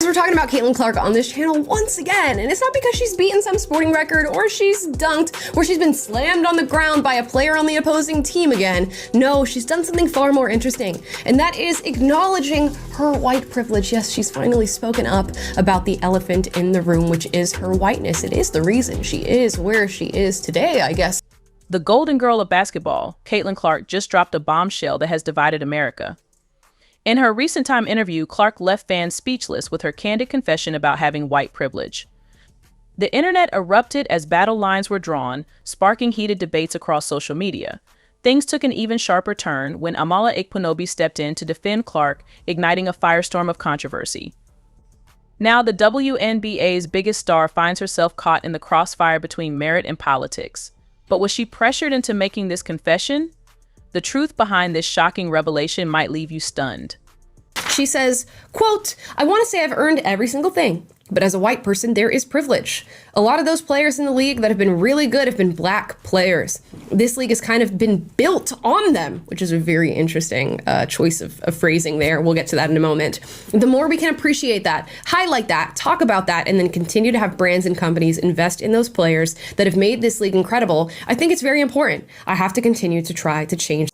we're talking about Caitlin Clark on this channel once again, and it's not because she's beaten some sporting record or she's dunked or she's been slammed on the ground by a player on the opposing team again. No, she's done something far more interesting, and that is acknowledging her white privilege. Yes, she's finally spoken up about the elephant in the room, which is her whiteness. It is the reason she is where she is today, I guess. The golden girl of basketball, Caitlin Clark, just dropped a bombshell that has divided America. In her recent time interview, Clark left fans speechless with her candid confession about having white privilege. The internet erupted as battle lines were drawn, sparking heated debates across social media. Things took an even sharper turn when Amala Ekpunobi stepped in to defend Clark, igniting a firestorm of controversy. Now, the WNBA's biggest star finds herself caught in the crossfire between merit and politics. But was she pressured into making this confession? The truth behind this shocking revelation might leave you stunned. She says, quote, "I want to say I've earned every single thing, but as a white person, there is privilege. A lot of those players in the league that have been really good have been black players. This league has kind of been built on them," which is a very interesting choice of phrasing there. We'll get to that in a moment. The more we can appreciate that, highlight that, talk about that, and then continue to have brands and companies invest in those players that have made this league incredible, I think it's very important. I have to continue to try to change.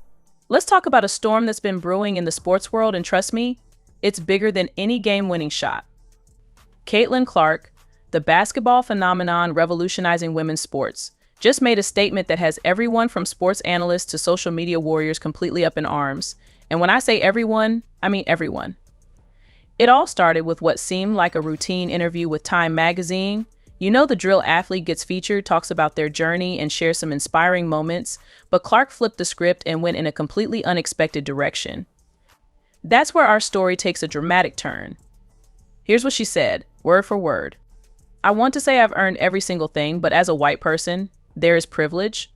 Let's talk about a storm that's been brewing in the sports world, and trust me, it's bigger than any game-winning shot. Caitlin Clark, the basketball phenomenon revolutionizing women's sports, just made a statement that has everyone from sports analysts to social media warriors completely up in arms. And when I say everyone, I mean everyone. It all started with what seemed like a routine interview with Time magazine. You know, the drill athlete gets featured, talks about their journey, and shares some inspiring moments, but Clark flipped the script and went in a completely unexpected direction. That's where our story takes a dramatic turn. Here's what she said, word for word. "I want to say I've earned every single thing, but as a white person, there is privilege.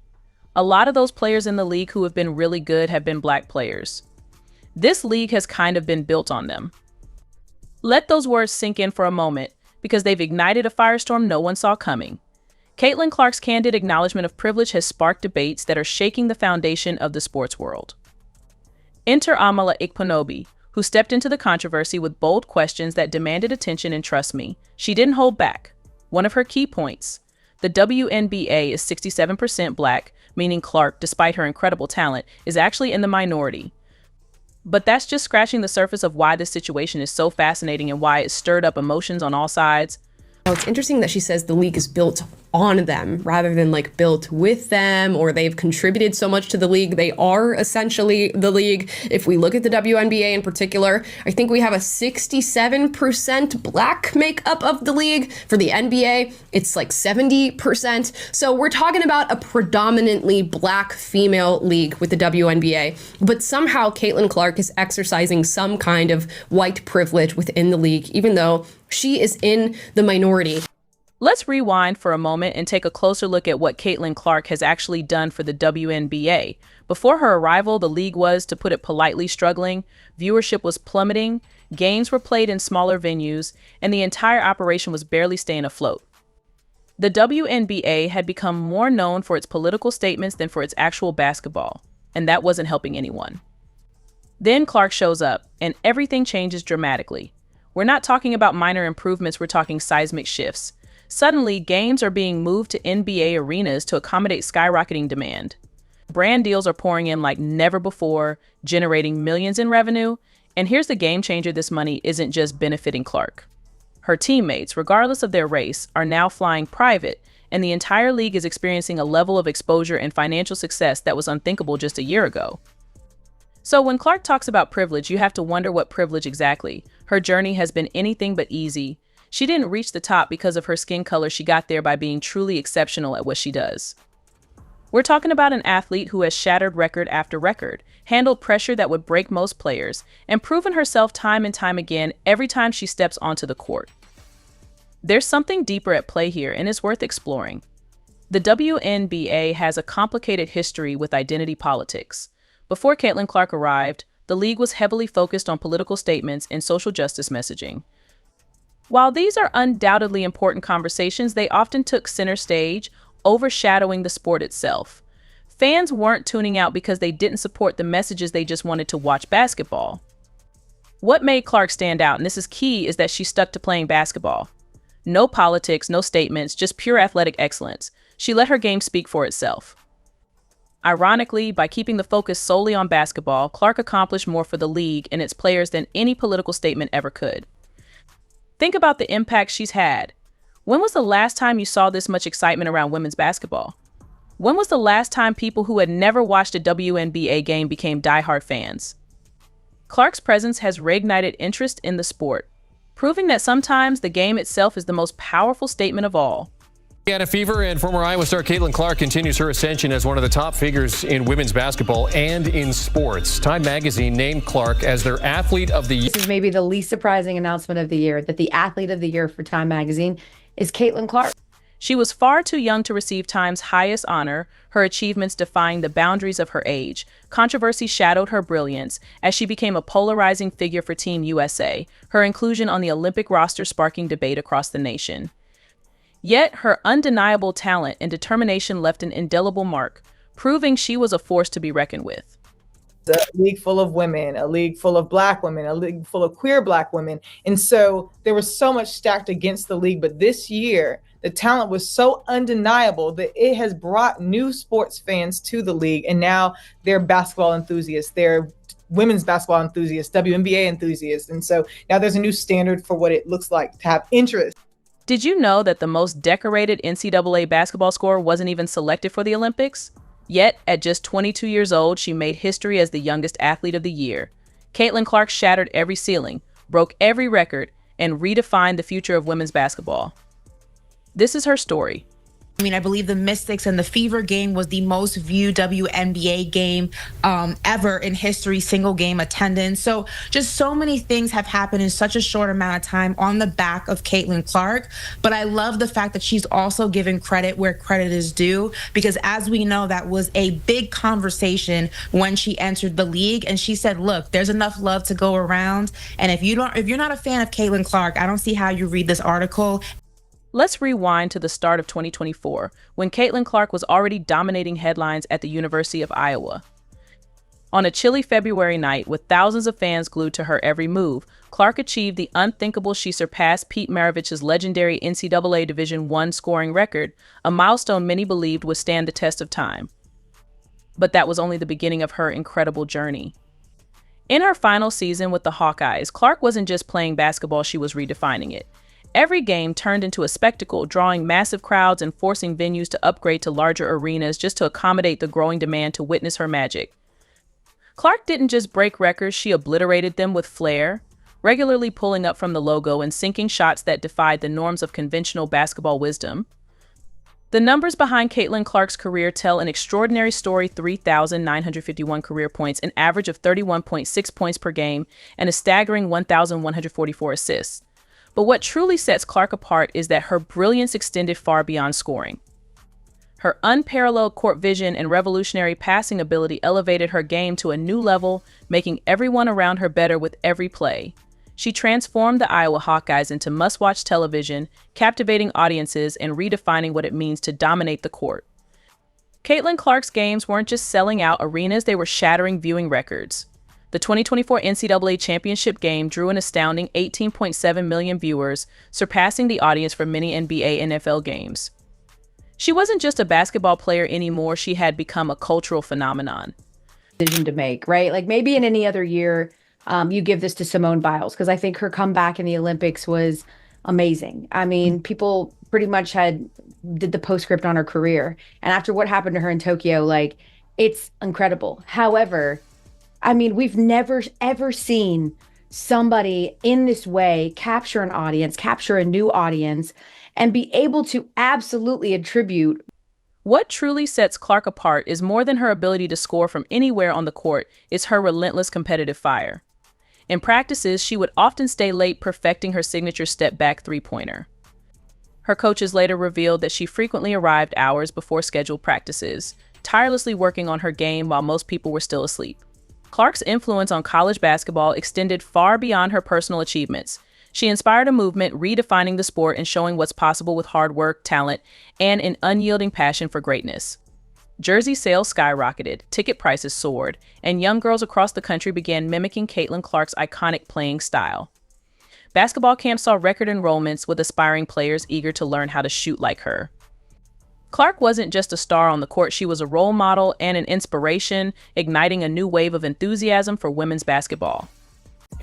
A lot of those players in the league who have been really good have been black players. This league has kind of been built on them." Let those words sink in for a moment, because they've ignited a firestorm no one saw coming. Caitlin Clark's candid acknowledgement of privilege has sparked debates that are shaking the foundation of the sports world. Enter Amala Ekpunobi, who stepped into the controversy with bold questions that demanded attention, and trust me, she didn't hold back. One of her key points: the WNBA is 67% black, meaning Clark, despite her incredible talent, is actually in the minority. But that's just scratching the surface of why this situation is so fascinating and why it stirred up emotions on all sides. Well, it's interesting that she says the league is built on them rather than like built with them, or they've contributed so much to the league. They are essentially the league. If we look at the WNBA in particular, I think we have a 67% black makeup of the league. For the NBA, it's like 70%. So we're talking about a predominantly black female league with the WNBA. But somehow Caitlin Clark is exercising some kind of white privilege within the league, even though she is in the minority. Let's rewind for a moment and take a closer look at what Caitlin Clark has actually done for the WNBA. Before her arrival, the league was, to put it politely, struggling. Viewership was plummeting, games were played in smaller venues, and the entire operation was barely staying afloat. The WNBA had become more known for its political statements than for its actual basketball, and that wasn't helping anyone. Then Clark shows up, and everything changes dramatically. We're not talking about minor improvements, we're talking seismic shifts. Suddenly, games are being moved to NBA arenas to accommodate skyrocketing demand. Brand deals are pouring in like never before, generating millions in revenue. And here's the game changer: this money isn't just benefiting Clark. Her teammates, regardless of their race, are now flying private, and the entire league is experiencing a level of exposure and financial success that was unthinkable just a year ago. So when Clark talks about privilege, you have to wonder what privilege exactly. Her journey has been anything but easy. She didn't reach the top because of her skin color. She got there by being truly exceptional at what she does. We're talking about an athlete who has shattered record after record, handled pressure that would break most players, and proven herself time and time again every time she steps onto the court. There's something deeper at play here, and it's worth exploring. The WNBA has a complicated history with identity politics. Before Caitlin Clark arrived, the league was heavily focused on political statements and social justice messaging. While these are undoubtedly important conversations, they often took center stage, overshadowing the sport itself. Fans weren't tuning out because they didn't support the messages, they just wanted to watch basketball. What made Clark stand out, and this is key, is that she stuck to playing basketball. No politics, no statements, just pure athletic excellence. She let her game speak for itself. Ironically, by keeping the focus solely on basketball, Clark accomplished more for the league and its players than any political statement ever could. Think about the impact she's had. When was the last time you saw this much excitement around women's basketball? When was the last time people who had never watched a WNBA game became diehard fans? Clark's presence has reignited interest in the sport, proving that sometimes the game itself is the most powerful statement of all. Anna Fever and former Iowa star Caitlin Clark continues her ascension as one of the top figures in women's basketball and in sports. Time magazine named Clark as their athlete of the year. This is maybe the least surprising announcement of the year, that the athlete of the year for Time magazine is Caitlin Clark. She was far too young to receive Time's highest honor, her achievements defying the boundaries of her age. Controversy shadowed her brilliance as she became a polarizing figure for Team USA, her inclusion on the Olympic roster sparking debate across the nation. Yet her undeniable talent and determination left an indelible mark, proving she was a force to be reckoned with. A league full of women, a league full of Black women, a league full of queer Black women. And so there was so much stacked against the league. But this year, the talent was so undeniable that it has brought new sports fans to the league. And now they're basketball enthusiasts. They're women's basketball enthusiasts, WNBA enthusiasts. And so now there's a new standard for what it looks like to have interest. Did you know that the most decorated NCAA basketball scorer wasn't even selected for the Olympics? Yet, at just 22 years old, she made history as the youngest athlete of the year. Caitlin Clark shattered every ceiling, broke every record, and redefined the future of women's basketball. This is her story. I mean, I believe the Mystics and the Fever game was the most viewed WNBA game ever in history, single game attendance. So just so many things have happened in such a short amount of time on the back of Caitlin Clark. But I love the fact that she's also given credit where credit is due, because as we know, that was a big conversation when she entered the league. And she said, look, there's enough love to go around. And if you're not a fan of Caitlin Clark, I don't see how you read this article. Let's rewind to the start of 2024, when Caitlin Clark was already dominating headlines at the University of Iowa. On a chilly February night, with thousands of fans glued to her every move, Clark achieved the unthinkable. She surpassed Pete Maravich's legendary NCAA Division I scoring record, a milestone many believed would stand the test of time. But that was only the beginning of her incredible journey. In her final season with the Hawkeyes, Clark wasn't just playing basketball, she was redefining it. Every game turned into a spectacle, drawing massive crowds and forcing venues to upgrade to larger arenas just to accommodate the growing demand to witness her magic. Clark didn't just break records, she obliterated them with flair, regularly pulling up from the logo and sinking shots that defied the norms of conventional basketball wisdom. The numbers behind Caitlin Clark's career tell an extraordinary story: 3,951 career points, an average of 31.6 points per game, and a staggering 1,144 assists. But what truly sets Clark apart is that her brilliance extended far beyond scoring. Her unparalleled court vision and revolutionary passing ability elevated her game to a new level, making everyone around her better with every play. She transformed the Iowa Hawkeyes into must-watch television, captivating audiences and redefining what it means to dominate the court. Caitlin Clark's games weren't just selling out arenas, they were shattering viewing records. The 2024 NCAA Championship game drew an astounding 18.7 million viewers, surpassing the audience for many NBA and NFL games. She wasn't just a basketball player anymore, she had become a cultural phenomenon. Decision to make, right? Like maybe in any other year, you give this to Simone Biles, because I think her comeback in the Olympics was amazing. I mean, people pretty much did the postscript on her career. And after what happened to her in Tokyo, like, it's incredible. However, I mean, we've never, ever seen somebody in this way capture an audience, capture a new audience, and be able to absolutely attribute. What truly sets Clark apart is more than her ability to score from anywhere on the court, it's her relentless competitive fire. In practices, she would often stay late perfecting her signature step-back three-pointer. Her coaches later revealed that she frequently arrived hours before scheduled practices, tirelessly working on her game while most people were still asleep. Clark's influence on college basketball extended far beyond her personal achievements. She inspired a movement redefining the sport and showing what's possible with hard work, talent, and an unyielding passion for greatness. Jersey sales skyrocketed, ticket prices soared, and young girls across the country began mimicking Caitlin Clark's iconic playing style. Basketball camps saw record enrollments with aspiring players eager to learn how to shoot like her. Clark wasn't just a star on the court, she was a role model and an inspiration, igniting a new wave of enthusiasm for women's basketball.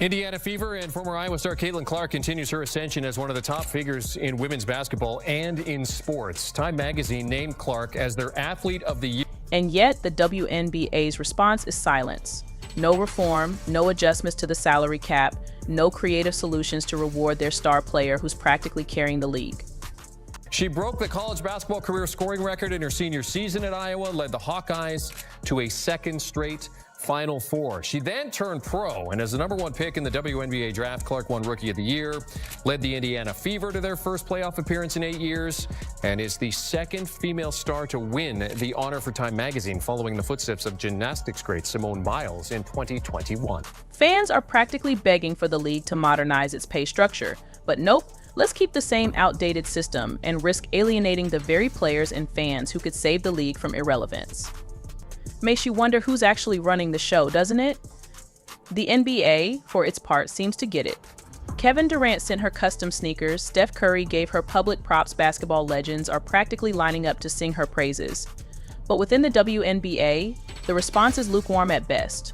Indiana Fever and former Iowa star Caitlin Clark continues her ascension as one of the top figures in women's basketball and in sports. Time magazine named Clark as their Athlete of the Year. And yet, the WNBA's response is silence. No reform, no adjustments to the salary cap, no creative solutions to reward their star player who's practically carrying the league. She broke the college basketball career scoring record in her senior season at Iowa, led the Hawkeyes to a second straight Final Four. She then turned pro, and as the number 1 pick in the WNBA draft, Clark won Rookie of the Year, led the Indiana Fever to their first playoff appearance in 8 years, and is the second female star to win the honor for Time magazine, following the footsteps of gymnastics great Simone Biles in 2021. Fans are practically begging for the league to modernize its pay structure, but nope. Let's keep the same outdated system and risk alienating the very players and fans who could save the league from irrelevance. Makes you wonder who's actually running the show, doesn't it? The NBA, for its part, seems to get it. Kevin Durant sent her custom sneakers, Steph Curry gave her public props, basketball legends are practically lining up to sing her praises. But within the WNBA, the response is lukewarm at best.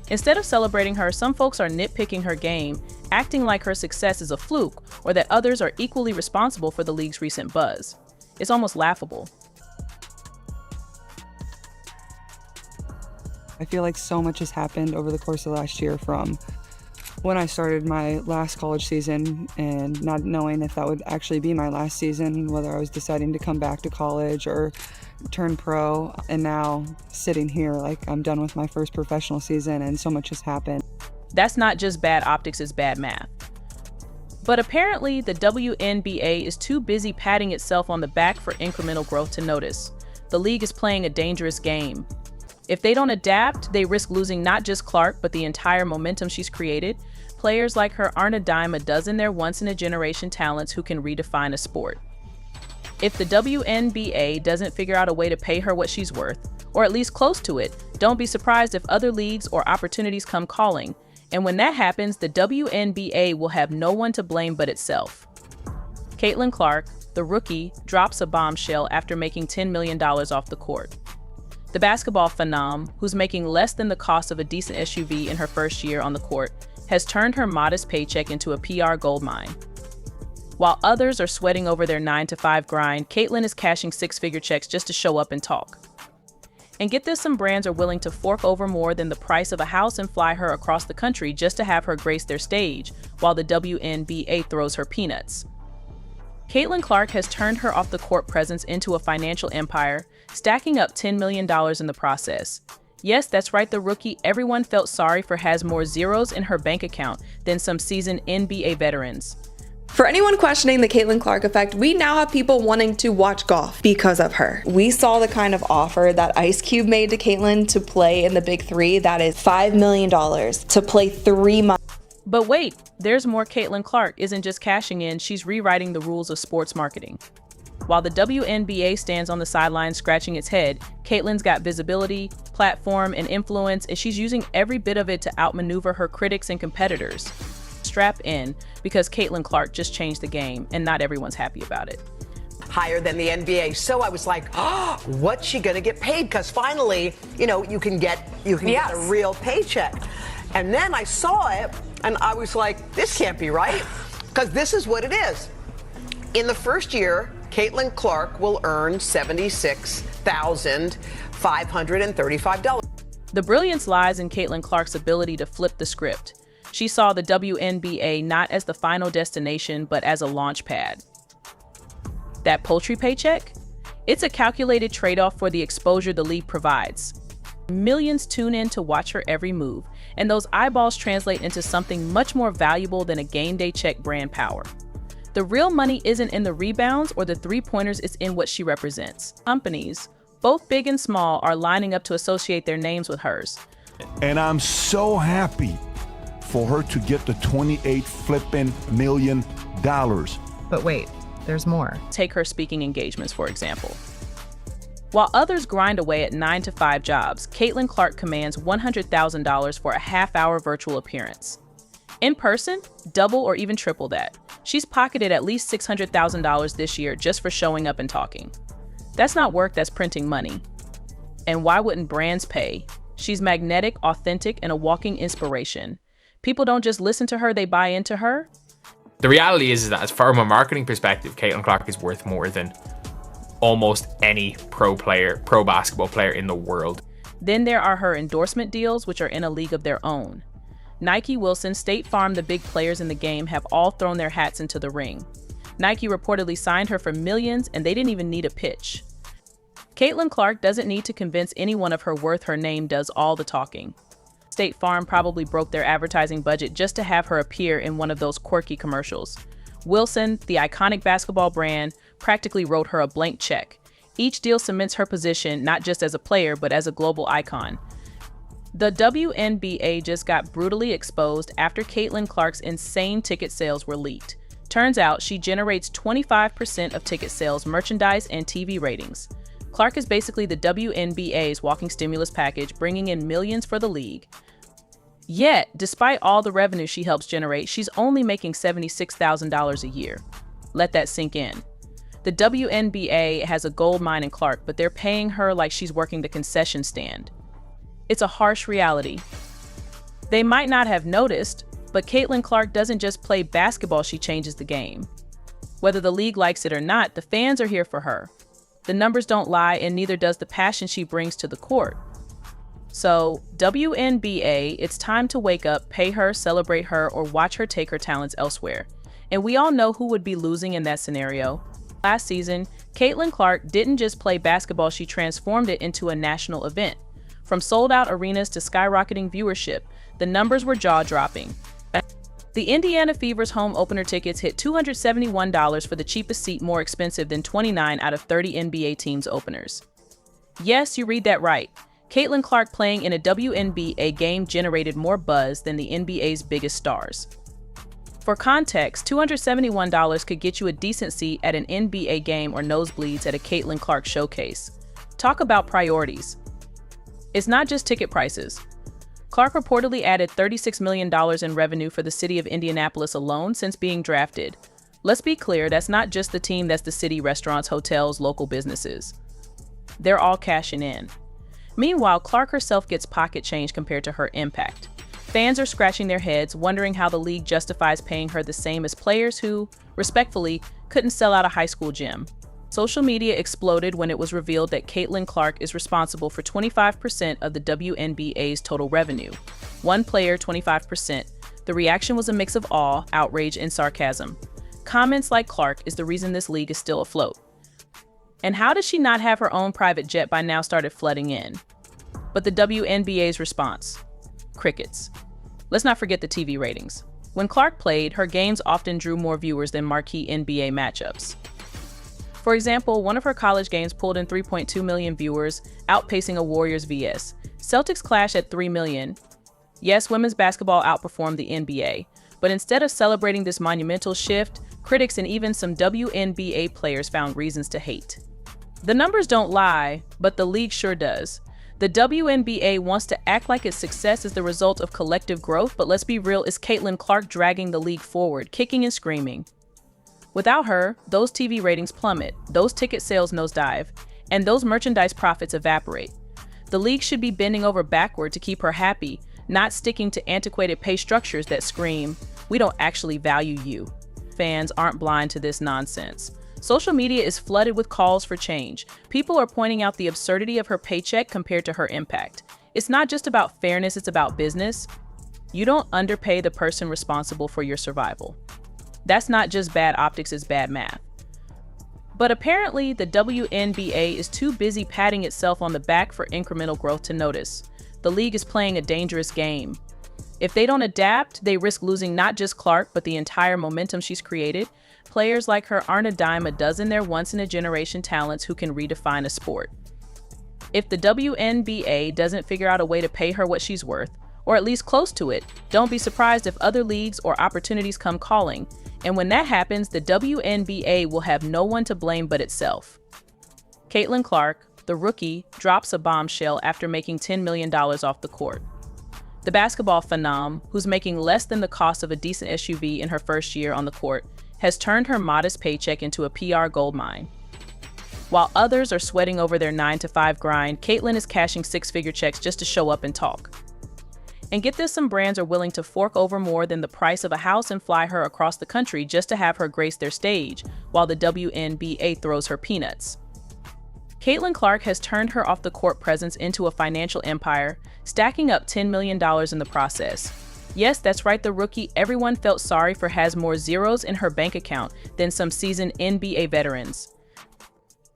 Instead of celebrating her, some folks are nitpicking her game, acting like her success is a fluke or that others are equally responsible for the league's recent buzz. It's almost laughable. I feel like so much has happened over the course of last year, from when I started my last college season and not knowing if that would actually be my last season, whether I was deciding to come back to college or turn pro, and now sitting here like I'm done with my first professional season, and so much has happened. That's not just bad optics, it's bad math. But apparently, the WNBA is too busy patting itself on the back for incremental growth to notice. The league is playing a dangerous game. If they don't adapt, they risk losing not just Clark, but the entire momentum she's created. Players like her aren't a dime a dozen, they're once-in-a-generation talents who can redefine a sport. If the WNBA doesn't figure out a way to pay her what she's worth, or at least close to it, don't be surprised if other leagues or opportunities come calling. And when that happens, the WNBA will have no one to blame but itself. Caitlin Clark, the rookie, drops a bombshell after making $10 million off the court. The basketball phenom, who's making less than the cost of a decent SUV in her first year on the court, has turned her modest paycheck into a PR goldmine. While others are sweating over their 9-to-5 grind, Caitlin is cashing six-figure checks just to show up and talk. And get this, some brands are willing to fork over more than the price of a house and fly her across the country just to have her grace their stage, while the WNBA throws her peanuts. Caitlin Clark has turned her off-the-court presence into a financial empire, stacking up $10 million in the process. Yes, that's right, the rookie everyone felt sorry for has more zeros in her bank account than some seasoned NBA veterans. For anyone questioning the Caitlin Clark effect, we now have people wanting to watch golf because of her. We saw the kind of offer that Ice Cube made to Caitlin to play in the Big Three. That is $5 million to play 3 months. But wait, there's more. Caitlin Clark isn't just cashing in, she's rewriting the rules of sports marketing. While the WNBA stands on the sidelines scratching its head, Caitlin's got visibility, platform, and influence, and she's using every bit of it to outmaneuver her critics and competitors. Strap in, because Caitlin Clark just changed the game, and not everyone's happy about it. Higher than the NBA. So I was like, oh, what's she going to get paid? Because finally, you can get a real paycheck. And then I saw it, and I was like, this can't be right, because this is what it is. In the first year, Caitlin Clark will earn $76,535. The brilliance lies in Caitlin Clark's ability to flip the script. She saw the WNBA not as the final destination, but as a launch pad. That poultry paycheck? It's a calculated trade-off for the exposure the league provides. Millions tune in to watch her every move, and those eyeballs translate into something much more valuable than a game day check: brand power. The real money isn't in the rebounds or the three-pointers, it's in what she represents. Companies, both big and small, are lining up to associate their names with hers. And I'm so happy for her to get the $28 million. But wait, there's more. Take her speaking engagements, for example. While others grind away at 9-to-5 jobs, Caitlin Clark commands $100,000 for a half-hour virtual appearance. In person, double or even triple that. She's pocketed at least $600,000 this year just for showing up and talking. That's not work, that's printing money. And why wouldn't brands pay? She's magnetic, authentic, and a walking inspiration. People don't just listen to her, they buy into her. The reality is that, as from a marketing perspective, Caitlin Clark is worth more than almost any pro basketball player in the world. Then there are her endorsement deals, which are in a league of their own. Nike, Wilson, State Farm, the big players in the game have all thrown their hats into the ring. Nike reportedly signed her for millions, and they didn't even need a pitch. Caitlin Clark doesn't need to convince anyone of her worth. Her name does all the talking. State Farm probably broke their advertising budget just to have her appear in one of those quirky commercials. Wilson, the iconic basketball brand, practically wrote her a blank check. Each deal cements her position not just as a player, but as a global icon. The WNBA just got brutally exposed after Caitlin Clark's insane ticket sales were leaked. Turns out she generates 25% of ticket sales, merchandise, and TV ratings. Clark is basically the WNBA's walking stimulus package, bringing in millions for the league. Yet, despite all the revenue she helps generate, she's only making $76,000 a year. Let that sink in. The WNBA has a gold mine in Clark, but they're paying her like she's working the concession stand. It's a harsh reality. They might not have noticed, but Caitlin Clark doesn't just play basketball, she changes the game. Whether the league likes it or not, the fans are here for her. The numbers don't lie, and neither does the passion she brings to the court. So, WNBA, it's time to wake up, pay her, celebrate her, or watch her take her talents elsewhere. And we all know who would be losing in that scenario. Last season, Caitlin Clark didn't just play basketball, she transformed it into a national event. From sold-out arenas to skyrocketing viewership, the numbers were jaw-dropping. The Indiana Fever's home opener tickets hit $271 for the cheapest seat, more expensive than 29 out of 30 NBA teams' openers. Yes, you read that right. Caitlin Clark playing in a WNBA game generated more buzz than the NBA's biggest stars. For context, $271 could get you a decent seat at an NBA game or nosebleeds at a Caitlin Clark showcase. Talk about priorities. It's not just ticket prices. Clark reportedly added $36 million in revenue for the city of Indianapolis alone since being drafted. Let's be clear, that's not just the team, that's the city, restaurants, hotels, local businesses. They're all cashing in. Meanwhile, Clark herself gets pocket change compared to her impact. Fans are scratching their heads, wondering how the league justifies paying her the same as players who, respectfully, couldn't sell out a high school gym. Social media exploded when it was revealed that Caitlin Clark is responsible for 25% of the WNBA's total revenue. One player, 25%. The reaction was a mix of awe, outrage, and sarcasm. Comments like Clark is the reason this league is still afloat. And how does she not have her own private jet by now started flooding in? But the WNBA's response? Crickets. Let's not forget the TV ratings. When Clark played, her games often drew more viewers than marquee NBA matchups. For example, one of her college games pulled in 3.2 million viewers, outpacing a Warriors vs. Celtics clash at 3 million. Yes, women's basketball outperformed the NBA, but instead of celebrating this monumental shift, critics and even some WNBA players found reasons to hate. The numbers don't lie, but the league sure does. The WNBA wants to act like its success is the result of collective growth, but let's be real, it's Caitlin Clark dragging the league forward, kicking and screaming. Without her, those TV ratings plummet, those ticket sales nosedive, and those merchandise profits evaporate. The league should be bending over backward to keep her happy, not sticking to antiquated pay structures that scream, "We don't actually value you." Fans aren't blind to this nonsense. Social media is flooded with calls for change. People are pointing out the absurdity of her paycheck compared to her impact. It's not just about fairness, it's about business. You don't underpay the person responsible for your survival. That's not just bad optics, it's bad math. But apparently, the WNBA is too busy patting itself on the back for incremental growth to notice. The league is playing a dangerous game. If they don't adapt, they risk losing not just Clark, but the entire momentum she's created. Players like her aren't a dime a dozen, they're once-in-a-generation talents who can redefine a sport. If the WNBA doesn't figure out a way to pay her what she's worth, or at least close to it, don't be surprised if other leagues or opportunities come calling. And when that happens, the WNBA will have no one to blame but itself. Caitlin Clark, the rookie drops a bombshell after making $10 million off the court. The basketball phenom, who's making less than the cost of a decent SUV in her first year on the court, has turned her modest paycheck into a PR goldmine. While others are sweating over their 9-to-5 grind, Caitlin is cashing six-figure checks just to show up and talk. And get this, some brands are willing to fork over more than the price of a house and fly her across the country just to have her grace their stage, while the WNBA throws her peanuts. Caitlin Clark has turned her off-the-court presence into a financial empire, stacking up $10 million in the process. Yes, that's right, the rookie everyone felt sorry for has more zeros in her bank account than some seasoned NBA veterans.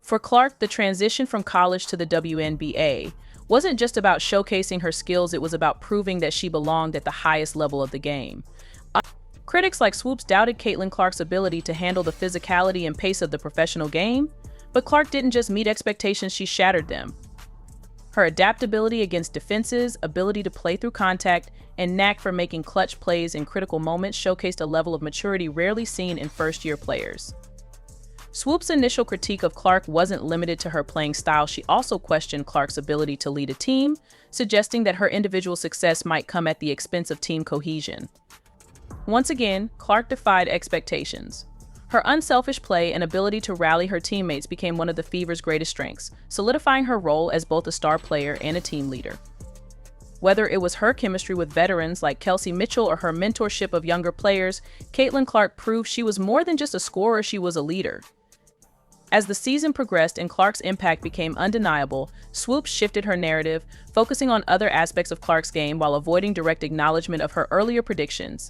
For Clark, the transition from college to the WNBA wasn't just about showcasing her skills, it was about proving that she belonged at the highest level of the game. Critics like Swoops doubted Caitlin Clark's ability to handle the physicality and pace of the professional game, but Clark didn't just meet expectations, she shattered them. Her adaptability against defenses, ability to play through contact, and knack for making clutch plays in critical moments showcased a level of maturity rarely seen in first-year players. Swoop's initial critique of Clark wasn't limited to her playing style, she also questioned Clark's ability to lead a team, suggesting that her individual success might come at the expense of team cohesion. Once again, Clark defied expectations. Her unselfish play and ability to rally her teammates became one of the Fever's greatest strengths, solidifying her role as both a star player and a team leader. Whether it was her chemistry with veterans like Kelsey Mitchell or her mentorship of younger players, Caitlin Clark proved she was more than just a scorer, she was a leader. As the season progressed and Clark's impact became undeniable, Swoops shifted her narrative, focusing on other aspects of Clark's game while avoiding direct acknowledgement of her earlier predictions.